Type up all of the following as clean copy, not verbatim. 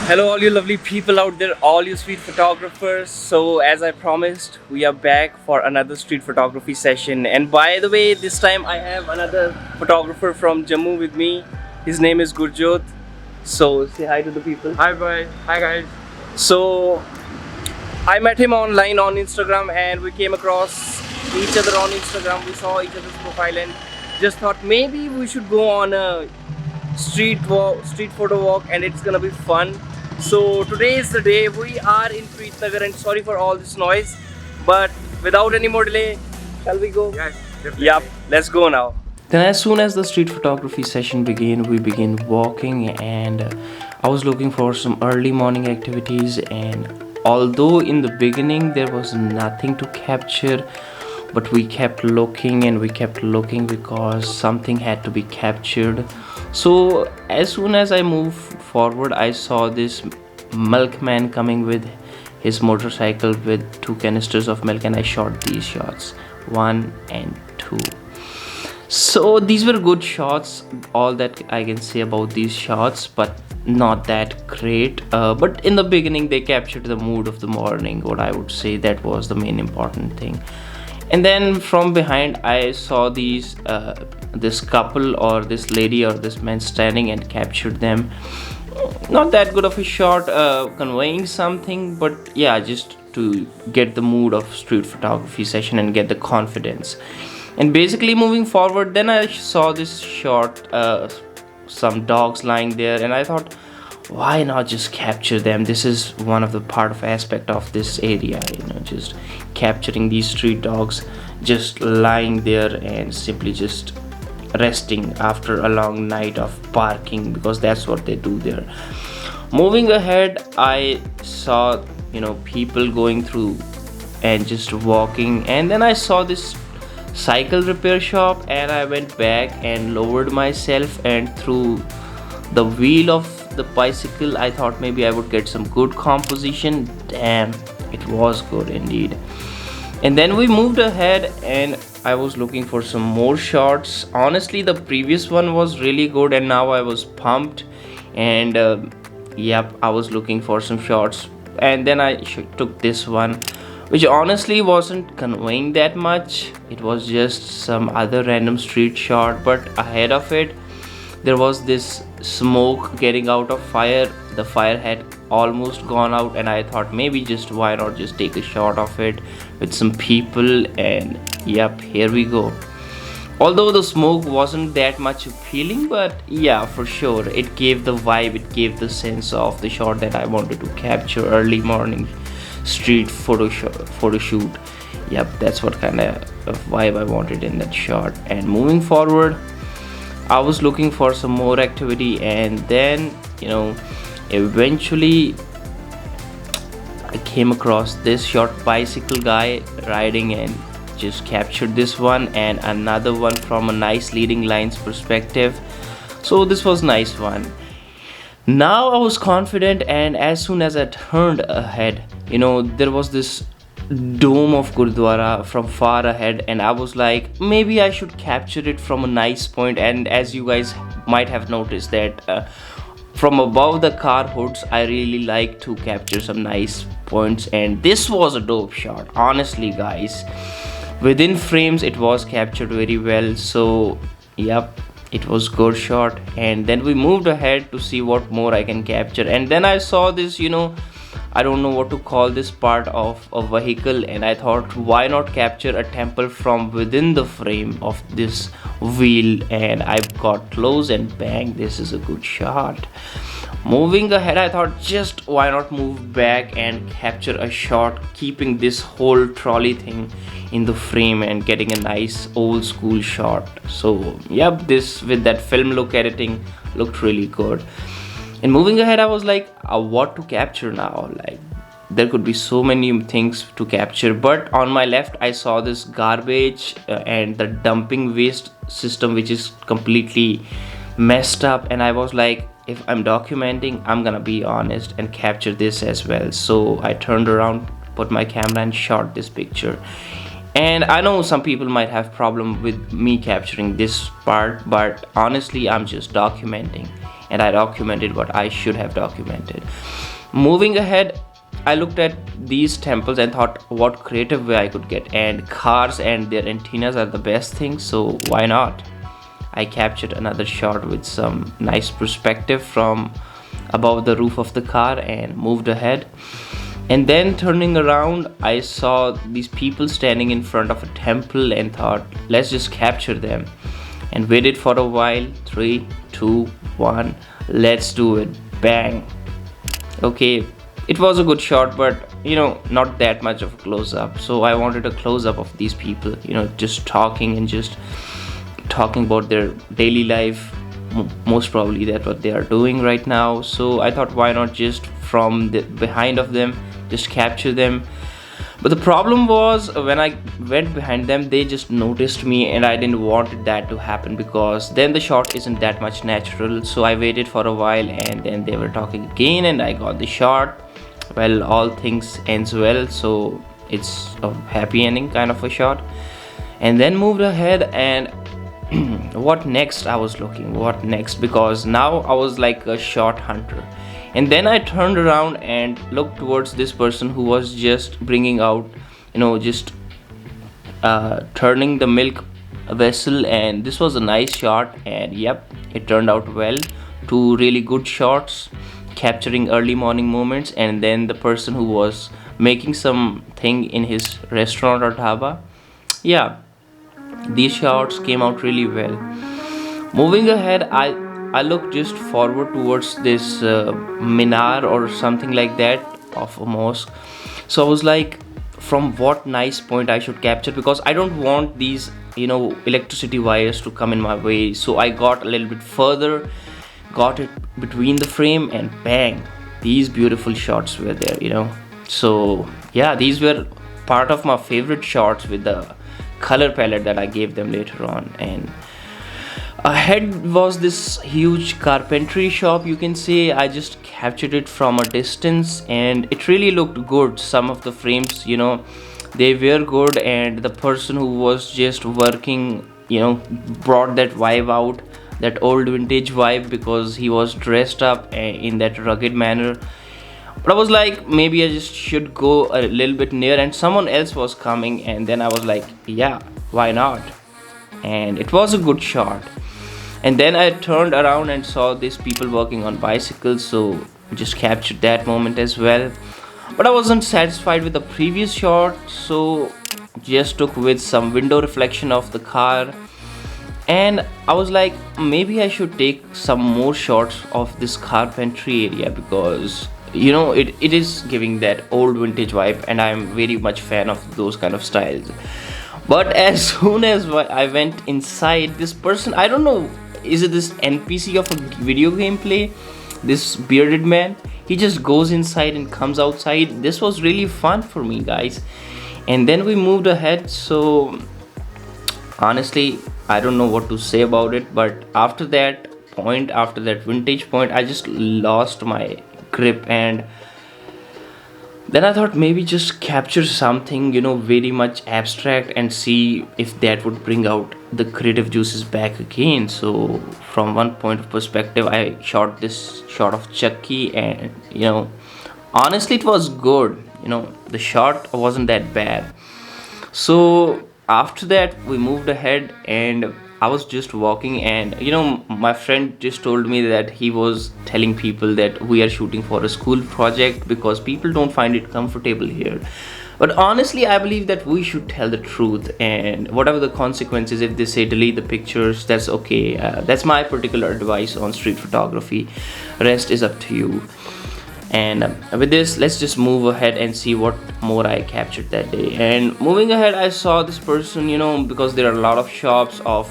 Hello, all you lovely people out there, all you street photographers. So, as I promised, we are back for another street photography session. And by the way, this time I have another photographer from Jammu with me. His name is Gurjot. So, say hi to the people. Hi bye. Hi guys. So, I met him online on Instagram and we came across each other on Instagram. We saw each other's profile and just thought maybe we should go on a street photo walk, and it's gonna be fun. So today is the day. We are in Preetnagar, and sorry for all this noise, but without any more delay, shall we go? Yes, definitely. Yup, let's go now. Then as soon as the street photography session began, we began walking, and I was looking for some early morning activities. And although in the beginning there was nothing to capture, but we kept looking and we kept looking because something had to be captured. So as soon as I moved forward, I saw this milkman coming with his motorcycle with two canisters of milk, and I shot these shots, 1 and 2. So these were good shots, all that I can say about these shots, but not that great. But in the beginning they captured the mood of the morning, what I would say. That was the main important thing. And then from behind I saw this couple or this lady or this man standing, and captured them. Not that good of a shot, conveying something, but yeah, just to get the mood of street photography session and get the confidence. And basically moving forward, then I saw this shot, some dogs lying there, and I thought, why not just capture them? This is one of the part of aspect of this area, just capturing these street dogs just lying there and simply just resting after a long night of parking, because that's what they do there. Moving ahead, I saw people going through and just walking, and then I saw this cycle repair shop, and I went back and lowered myself, and through the wheel of the bicycle I thought maybe I would get some good composition. Damn, it was good indeed. And then we moved ahead, and I was looking for some more shots. Honestly, the previous one was really good, and now I was pumped. And yep, I was looking for some shots, and then I took this one, which honestly wasn't conveying that much. It was just some other random street shot, but ahead of it there was this smoke getting out of fire. The fire had almost gone out, and I thought maybe just why not just take a shot of it with some people. And yep, here we go. Although the smoke wasn't that much appealing, but yeah, for sure it gave the vibe, it gave the sense of the shot that I wanted to capture. Early morning street photo shoot. Yep, that's what kind of vibe I wanted in that shot. And moving forward, I was looking for some more activity, and then eventually I came across this short bicycle guy riding, and just captured this one, and another one from a nice leading lines perspective. So this was nice one. Now I was confident, and as soon as I turned ahead, there was this dome of Gurdwara from far ahead, and I was like, maybe I should capture it from a nice point. And as you guys might have noticed that from above the car hoods, I really like to capture some nice points, and this was a dope shot. Honestly guys, within frames it was captured very well. So yep, it was good shot. And then we moved ahead to see what more I can capture, and then I saw this I don't know what to call this part of a vehicle, and I thought why not capture a temple from within the frame of this wheel. And I got close, and bang, this is a good shot. Moving ahead, I thought just why not move back and capture a shot keeping this whole trolley thing in the frame and getting a nice old school shot. So yep, this with that film look editing looked really good. And moving ahead, I was like, what to capture now? Like, there could be so many things to capture. But on my left, I saw this garbage and the dumping waste system, which is completely messed up. And I was like, if I'm documenting, I'm gonna be honest and capture this as well. So I turned around, put my camera, and shot this picture. And I know some people might have problem with me capturing this part, but honestly I'm just documenting. and I documented what I should have documented. Moving ahead, I looked at these temples and thought what creative way I could get, and cars and their antennas are the best thing, so why not? I captured another shot with some nice perspective from above the roof of the car and moved ahead. And then turning around, I saw these people standing in front of a temple and thought, let's just capture them. And waited for a while. 3, 2, 1, let's do it. Bang. Okay, it was a good shot, but not that much of a close up. So I wanted a close up of these people, just talking and just talking about their daily life. Most probably that's what they are doing right now. So I thought, why not just from the behind of them, just capture them. But the problem was, when I went behind them, they just noticed me, and I didn't want that to happen, because then the shot isn't that much natural. So I waited for a while, and then they were talking again, and I got the shot. Well, all things ends well, so it's a happy ending kind of a shot. And then moved ahead, and what next? I was looking what next, because now I was like a shot hunter. And then I turned around and looked towards this person who was just bringing out, just turning the milk vessel, and this was a nice shot. And yep, it turned out well. 2 really good shots capturing early morning moments. And then the person who was making something in his restaurant or dhaba. Yeah, these shots came out really well. Moving ahead, I looked just forward towards this minar or something like that of a mosque. So I was like, from what nice point I should capture, because I don't want these electricity wires to come in my way. So I got a little bit further, got it between the frame, and bang, these beautiful shots were there. So yeah, these were part of my favorite shots with the color palette that I gave them later on. And ahead was this huge carpentry shop, you can say. I just captured it from a distance, and it really looked good. Some of the frames, they were good, and the person who was just working, brought that vibe out, that old vintage vibe, because he was dressed up in that rugged manner. But I was like, maybe I just should go a little bit near, and someone else was coming, and then I was like, yeah, why not? And it was a good shot. And then I turned around and saw these people working on bicycles, so just captured that moment as well. But I wasn't satisfied with the previous shot, so just took with some window reflection of the car. And I was like, maybe I should take some more shots of this carpentry area, because it is giving that old vintage vibe, and I'm very much fan of those kind of styles. But as soon as I went inside, this person, I don't know, is it this NPC of a video gameplay, this bearded man, he just goes inside and comes outside. This was really fun for me, guys. And then we moved ahead. So honestly, I don't know what to say about it, but after that vintage point, I just lost my grip. And then I thought, maybe just capture something very much abstract, and see if that would bring out the creative juices back again. So from one point of perspective, I shot this shot of Chucky, and honestly, it was good. The shot wasn't that bad. So after that, we moved ahead, and I was just walking, and my friend just told me that he was telling people that we are shooting for a school project because people don't find it comfortable here. But honestly, I believe that we should tell the truth, and whatever the consequences, if they say delete the pictures, that's okay. That's my particular advice on street photography. Rest is up to you. And with this, let's just move ahead and see what more I captured that day. And moving ahead, I saw this person, because there are a lot of shops of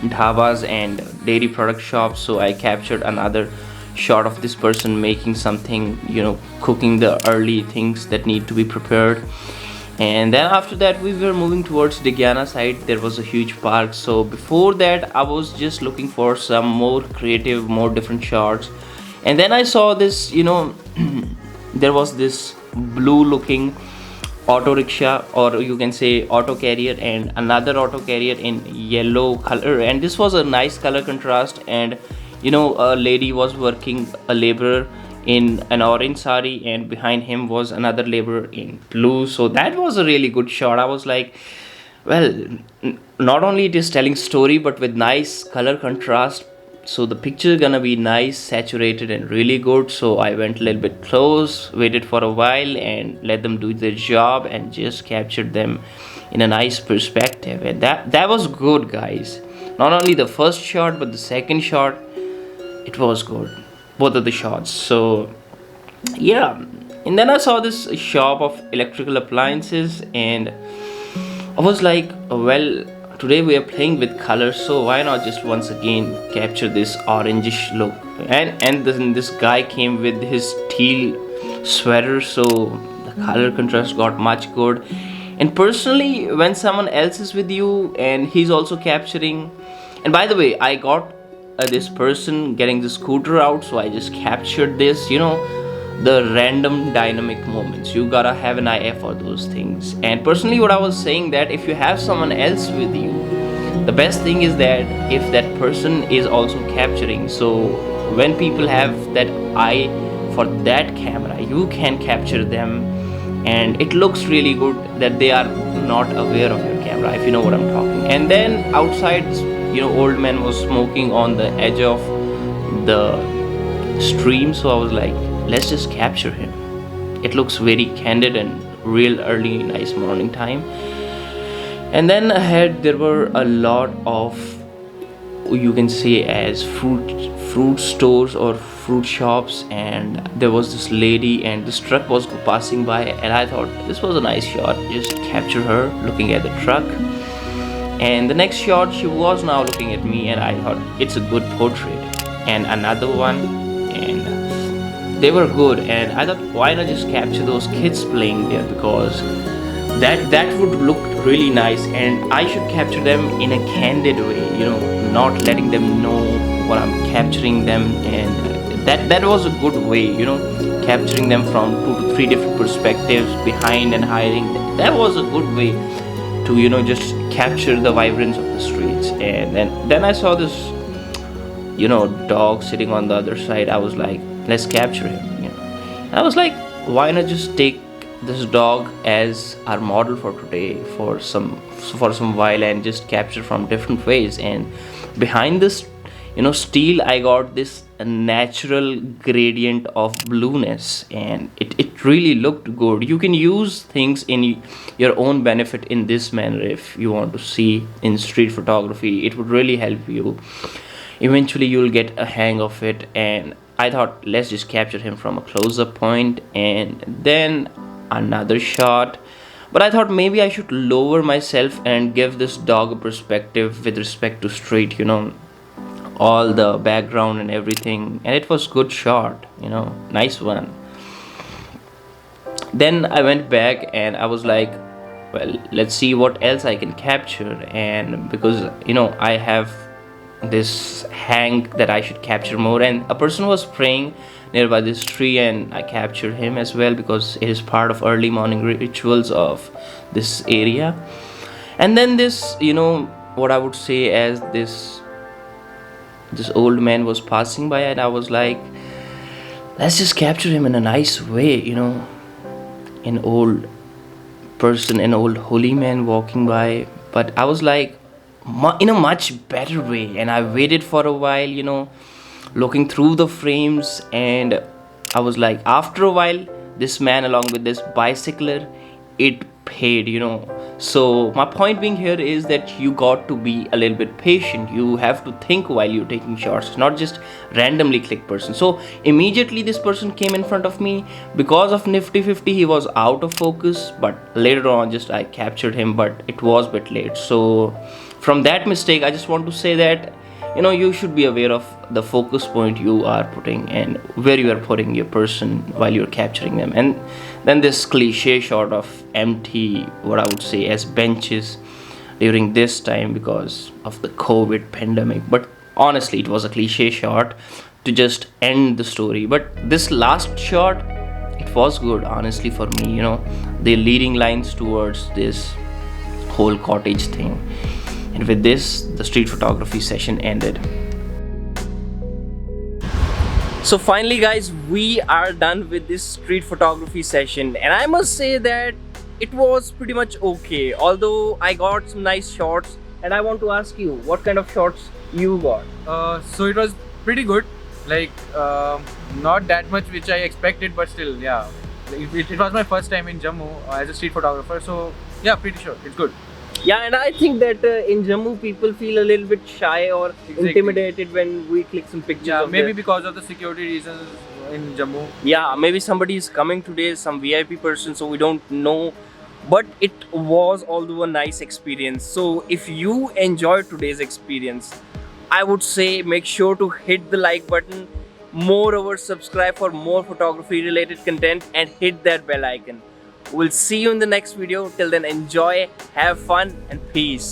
dhabas and dairy product shops. So I captured another shot of this person making something, cooking the early things that need to be prepared. And then after that, we were moving towards Digyana side. There was a huge park. So before that, I was just looking for some more creative, more different shots. And then I saw this, there was this blue looking auto rickshaw, or you can say auto carrier, and another auto carrier in yellow color. And this was a nice color contrast, and a lady was working, a laborer in an orange sari, and behind him was another laborer in blue. So that was a really good shot. I was like, well, not only it is telling story but with nice color contrast, so the picture gonna be nice, saturated and really good. So I went a little bit close, waited for a while and let them do their job and just captured them in a nice perspective. And that was good, guys. Not only the first shot but the second shot, it was good, both of the shots. So yeah, and then I saw this shop of electrical appliances, and I was like, well, today we are playing with colors, so why not just once again capture this orangish look? And then this guy came with his teal sweater, so the color contrast got much good. And personally, when someone else is with you and he's also capturing, and by the way, I got this person getting the scooter out, so I just captured this, the random dynamic moments. You gotta have an eye for those things. And personally, what I was saying, that if you have someone else with you, the best thing is that if that person is also capturing, so when people have that eye for that camera, you can capture them and it looks really good that they are not aware of your camera, if you know what I'm talking. And then outside, old man was smoking on the edge of the stream, so I was like, let's just capture him. It looks very candid and real early, nice morning time. And then ahead there were a lot of, you can say, as fruit stores or fruit shops, and there was this lady and this truck was passing by, and I thought this was a nice shot, just capture her looking at the truck. And the next shot, she was now looking at me, and I thought it's a good portrait. And another one, and they were good, and I thought, why not just capture those kids playing there, because that would look really nice, and I should capture them in a candid way, not letting them know what I'm capturing them. And that was a good way, capturing them from 2 to 3 different perspectives, behind and hiding. That was a good way to just capture the vibrance of the streets. And then I saw this dog sitting on the other side. I was like, let's capture him. And I was like, why not just take this dog as our model for today, for some while, and just capture from different ways. And behind this steel, I got this natural gradient of blueness, and it really looked good. You can use things in your own benefit in this manner if you want to see in street photography. It would really help you. Eventually you'll get a hang of it. And I thought, let's just capture him from a close-up point, and then another shot. But I thought maybe I should lower myself and give this dog a perspective with respect to street, all the background and everything. And it was good shot, nice one. Then I went back and I was like, well, let's see what else I can capture. And because I have this hang that I should capture more, and a person was praying nearby this tree, and I captured him as well because it is part of early morning rituals of this area. And then this, what I would say, as this old man was passing by, and I was like, let's just capture him in a nice way, an old person, an old holy man walking by. But I was like, in a much better way. And I waited for a while, looking through the frames, and I was like, after a while, this man along with this bicycler, it paid. So my point being here is that you got to be a little bit patient. You have to think while you're taking shots, not just randomly click person. So immediately this person came in front of me. Because of nifty 50, he was out of focus, but later on just I captured him, but it was a bit late. So from that mistake, I just want to say that you should be aware of the focus point you are putting and where you are putting your person while you're capturing them. And then this cliche shot of empty, what I would say, as benches during this time because of the COVID pandemic. But honestly, it was a cliche shot to just end the story. But this last shot, it was good, honestly, for me. The leading lines towards this whole cottage thing. And with this, the street photography session ended. So finally guys, we are done with this street photography session, and I must say that it was pretty much okay, although I got some nice shots. And I want to ask you, what kind of shots you got? So it was pretty good. Like not that much which I expected, but still, yeah. It was my first time in Jammu as a street photographer, so yeah, pretty sure it's good. Yeah, and I think that in Jammu people feel a little bit shy or Exactly. intimidated when we click some pictures. Yeah, of maybe their- because of the security reasons in Jammu. Yeah, maybe somebody is coming today, some VIP person, so we don't know. But it was although a nice experience. So if you enjoyed today's experience, I would say make sure to hit the like button, moreover subscribe for more photography related content, and hit that bell icon. We'll see you in the next video. Till then, enjoy, have fun, and peace.